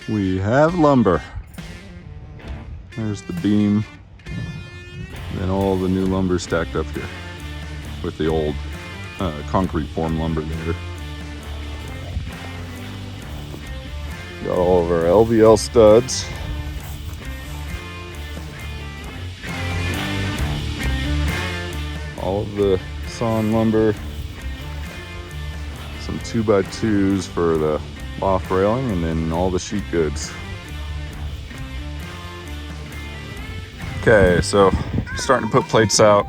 we have lumber. There's the beam, then all the new lumber stacked up here with the old concrete form lumber there. Got all of our LVL studs. All of the sawn lumber, some 2x2s for the loft railing, and then all the sheet goods. Okay, so starting to put plates out.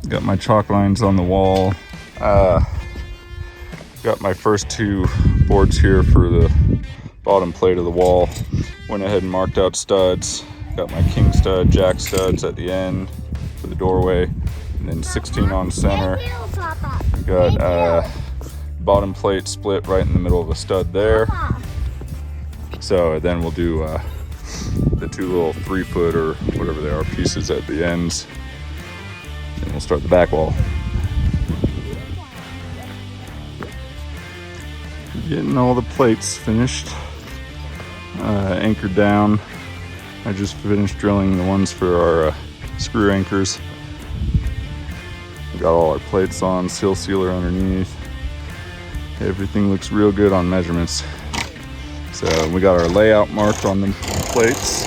Got my chalk lines on the wall. Got my first 2 boards here for the bottom plate of the wall. Went ahead and marked out studs. Got my king stud, jack studs at the end for the doorway, and then 16 on center. Got bottom plate split right in the middle of a stud there. So then we'll do the 2 little 3-foot or whatever they are pieces at the ends, and we'll start the back wall. Getting all the plates finished, anchored down. I just finished drilling the ones for our screw anchors. We got all our plates on, seal sealer underneath. Everything looks real good on measurements. So we got our layout marked on the plates.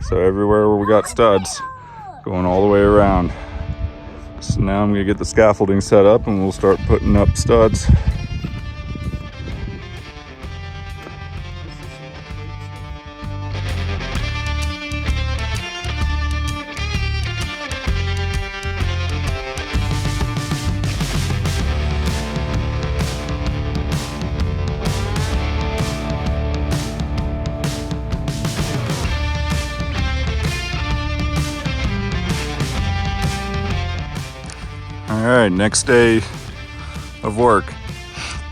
So everywhere where we got studs, going all the way around. So now I'm gonna get the scaffolding set up and we'll start putting up studs. All right, next day of work.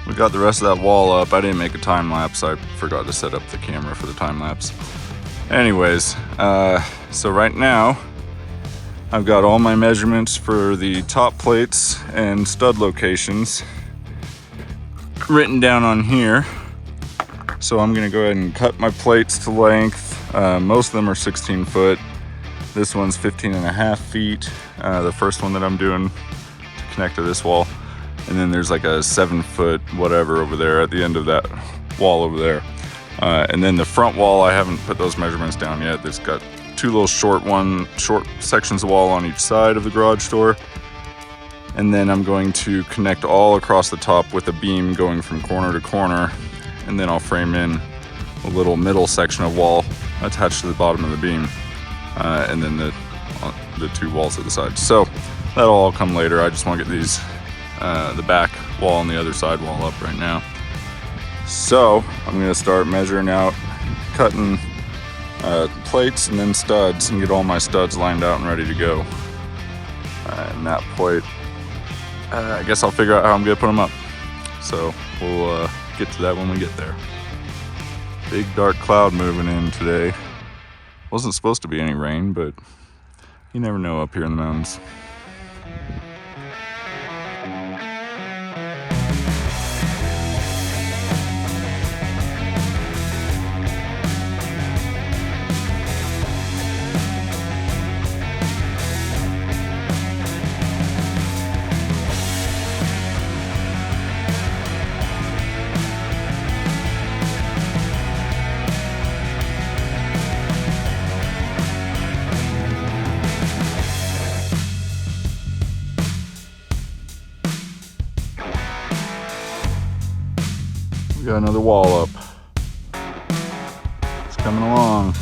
We got the rest of that wall up. I didn't make a time lapse. I forgot to set up the camera for the time lapse. Anyways, so right now I've got all my measurements for the top plates and stud locations written down on here. So I'm gonna go ahead and cut my plates to length. Most of them are 16 foot. This one's 15.5 feet. The first one that I'm doing to connect to this wall. And then there's like a 7-foot whatever over there at the end of that wall over there. And then the front wall, I haven't put those measurements down yet. It's got 2 little short sections of wall on each side of the garage door. And then I'm going to connect all across the top with a beam going from corner to corner. And then I'll frame in a little middle section of wall attached to the bottom of the beam. And then the 2 walls at the side. So that'll all come later. I just want to get these, the back wall and the other side wall up right now. So I'm going to start measuring out, cutting plates and then studs, and get all my studs lined out and ready to go. And that point, I guess I'll figure out how I'm going to put them up. So we'll get to that when we get there. Big dark cloud moving in today. Wasn't supposed to be any rain, but you never know up here in the mountains. We got another wall up. It's coming along.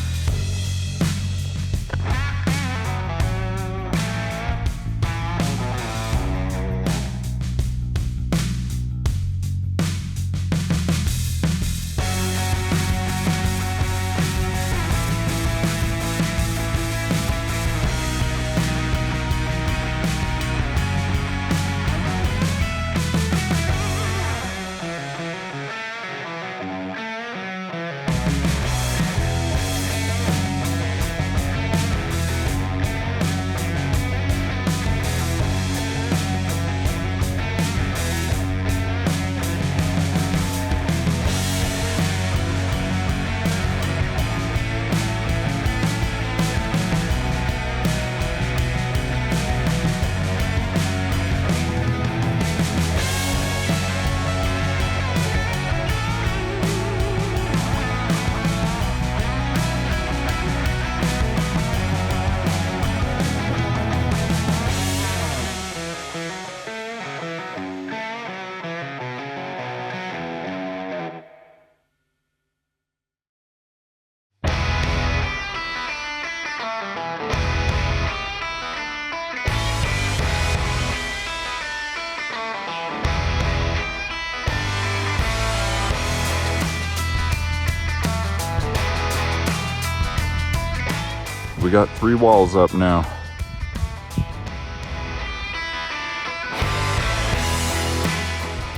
we got 3 walls up now.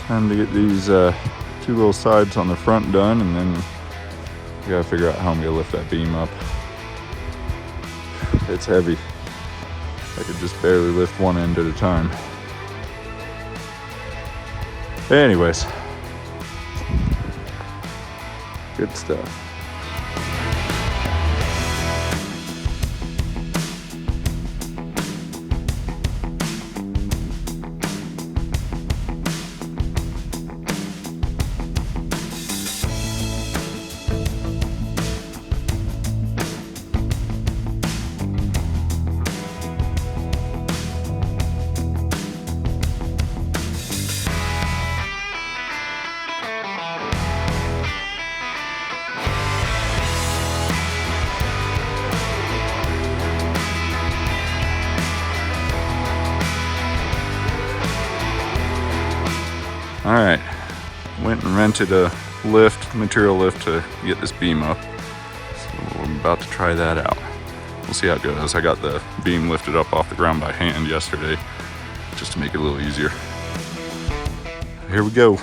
Time to get these 2 little sides on the front done, and then I gotta figure out how I'm gonna lift that beam up. It's heavy. I could just barely lift one end at a time. Anyways, good stuff. All right, went and rented a material lift to get this beam up. So I'm about to try that out. We'll see how it goes. I got the beam lifted up off the ground by hand yesterday, just to make it a little easier. Here we go.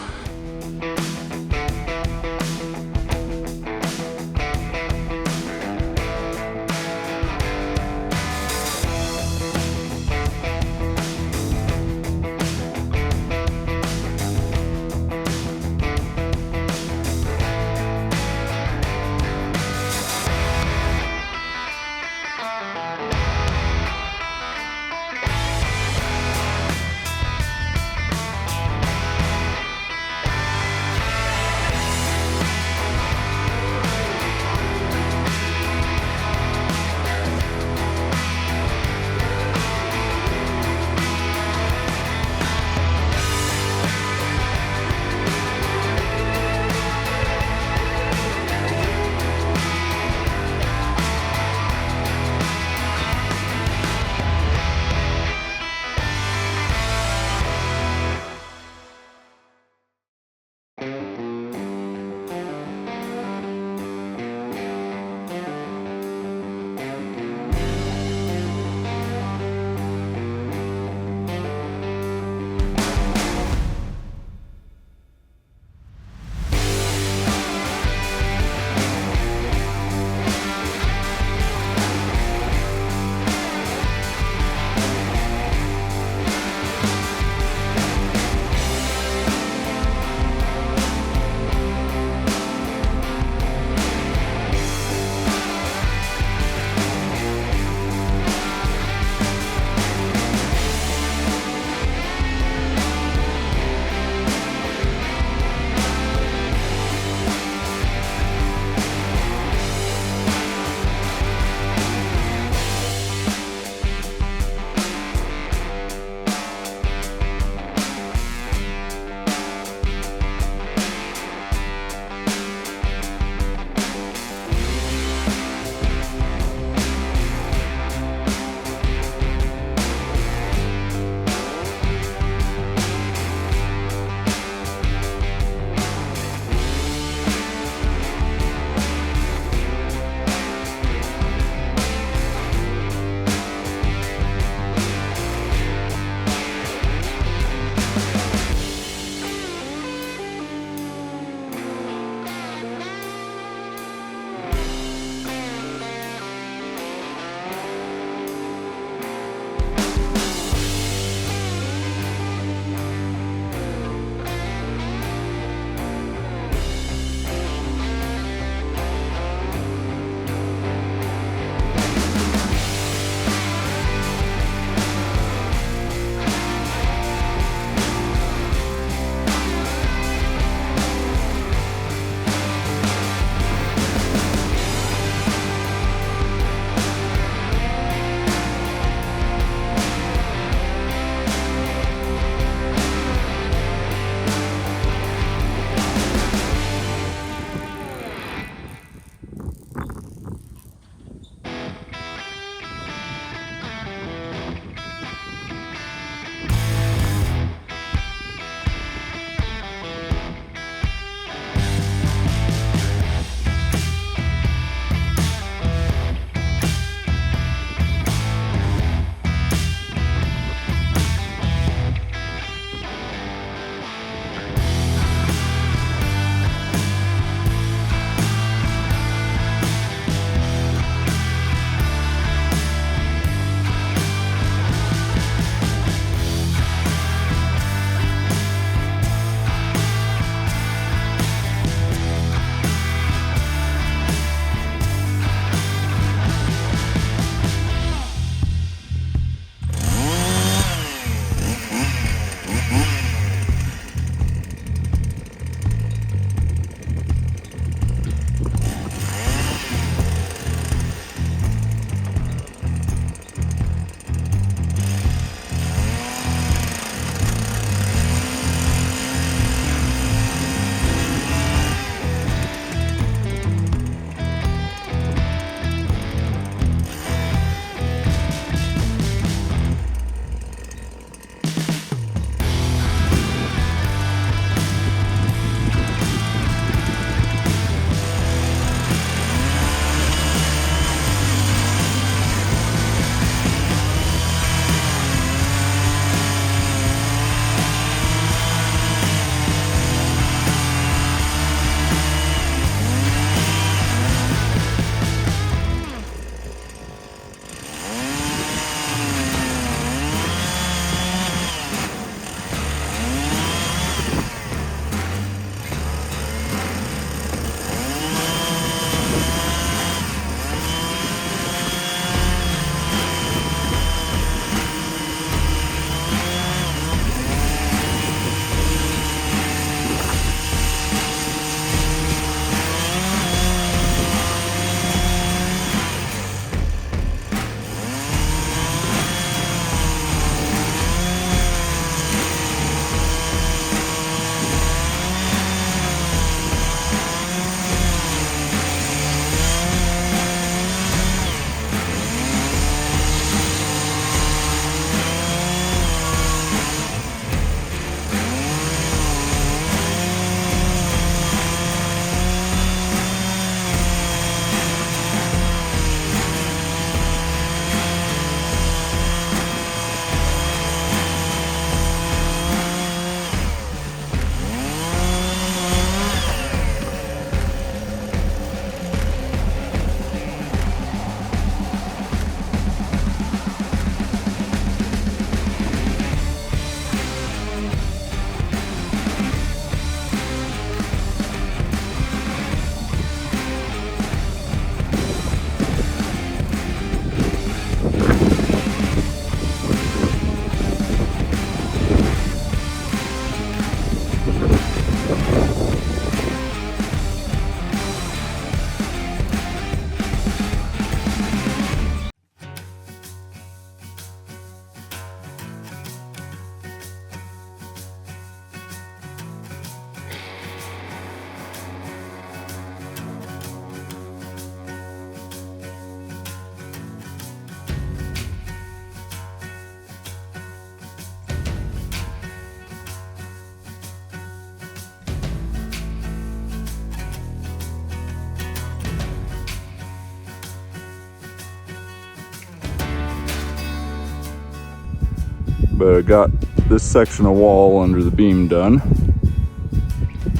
but I got this section of wall under the beam done.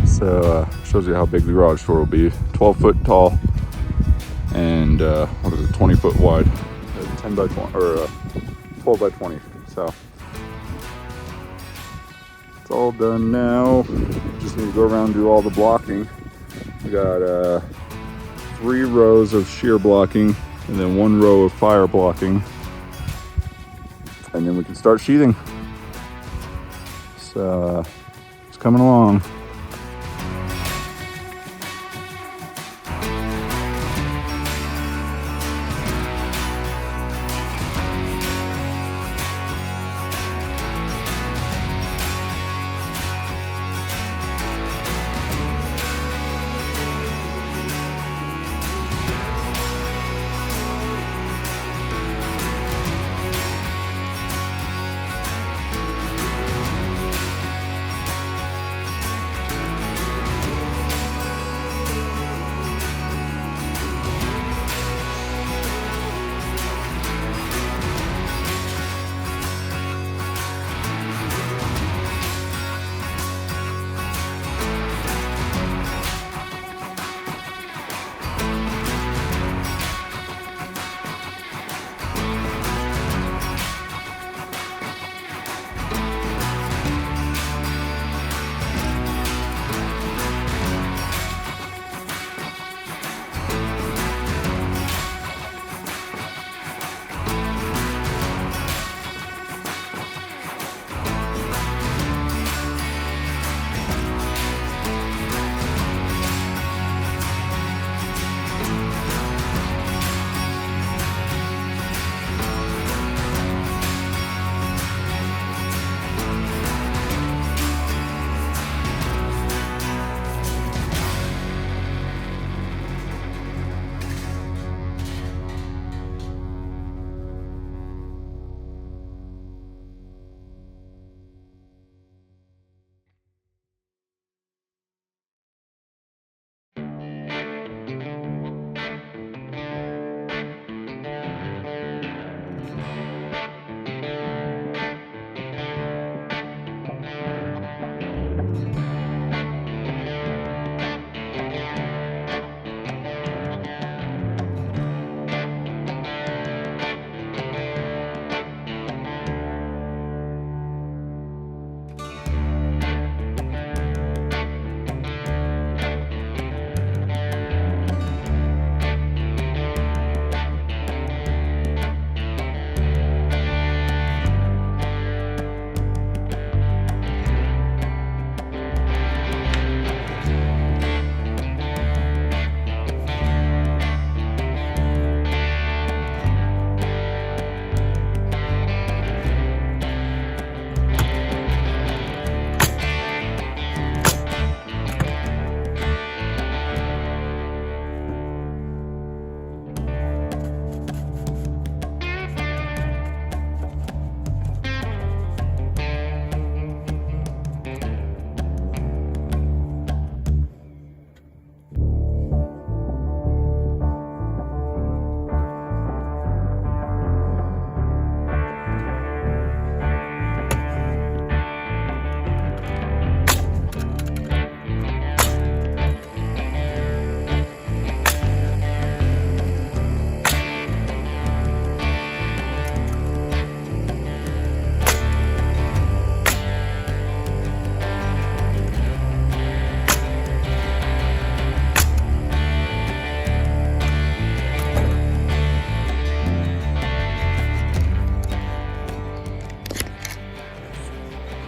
So shows you how big the garage door will be. 12 foot tall and 20 foot wide. 10 by 20 or 12 by 20. So it's all done now. Just need to go around and do all the blocking. We got 3 rows of shear blocking and then 1 row of fire blocking, and then we can start sheathing. So it's coming along.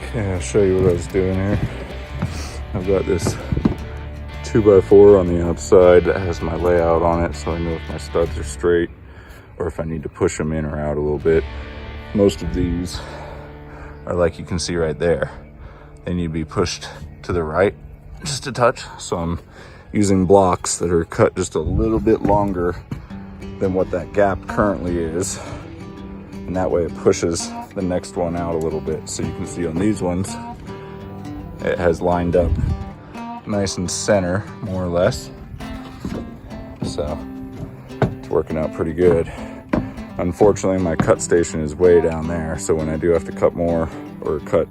Okay, I'll show you what I was doing here. I've got this 2x4 on the outside that has my layout on it, so I know if my studs are straight or if I need to push them in or out a little bit. Most of these are like you can see right there. They need to be pushed to the right just a touch. So I'm using blocks that are cut just a little bit longer than what that gap currently is. And that way it pushes the next one out a little bit. So you can see on these ones, it has lined up nice and center, more or less. So it's working out pretty good. Unfortunately, my cut station is way down there, so when I do have to cut more or cut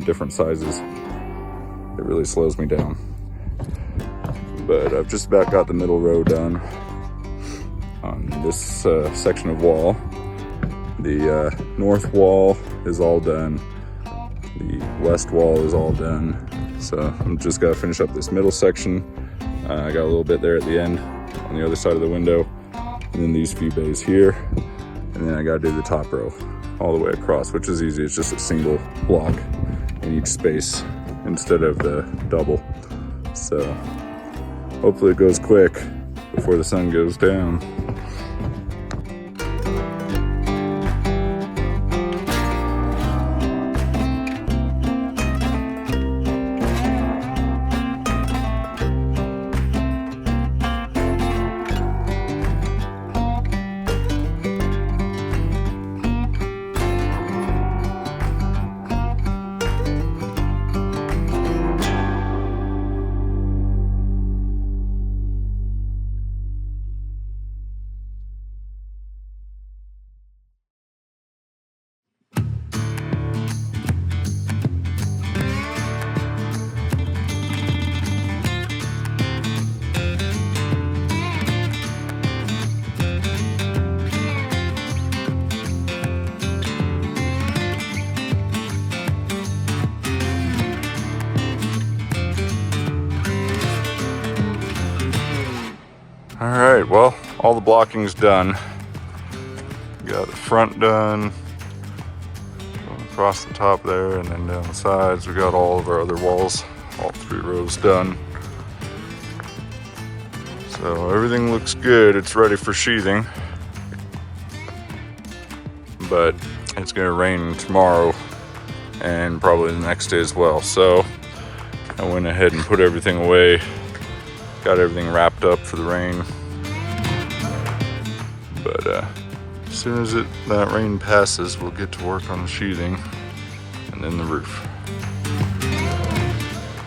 different sizes, it really slows me down. But I've just about got the middle row done on this section of wall. The north wall is all done. The west wall is all done. So I'm just gotta finish up this middle section. I got a little bit there at the end on the other side of the window, and then these few bays here. And then I gotta do the top row all the way across, which is easy. It's just a single block in each space instead of the double. So hopefully it goes quick before the sun goes down. All right, well, all the blocking's done. Got the front done, going across the top there, and then down the sides. We got all of our other walls, all 3 rows done. So everything looks good. It's ready for sheathing, but it's gonna rain tomorrow and probably the next day as well. So I went ahead and put everything away. Got everything wrapped up for the rain. But as soon as that rain passes, we'll get to work on the sheathing and then the roof.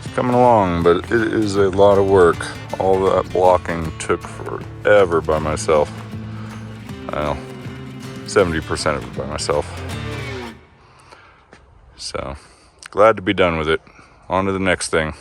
It's coming along, but it is a lot of work. All that blocking took forever by myself. Well, 70% of it by myself. So glad to be done with it. On to the next thing.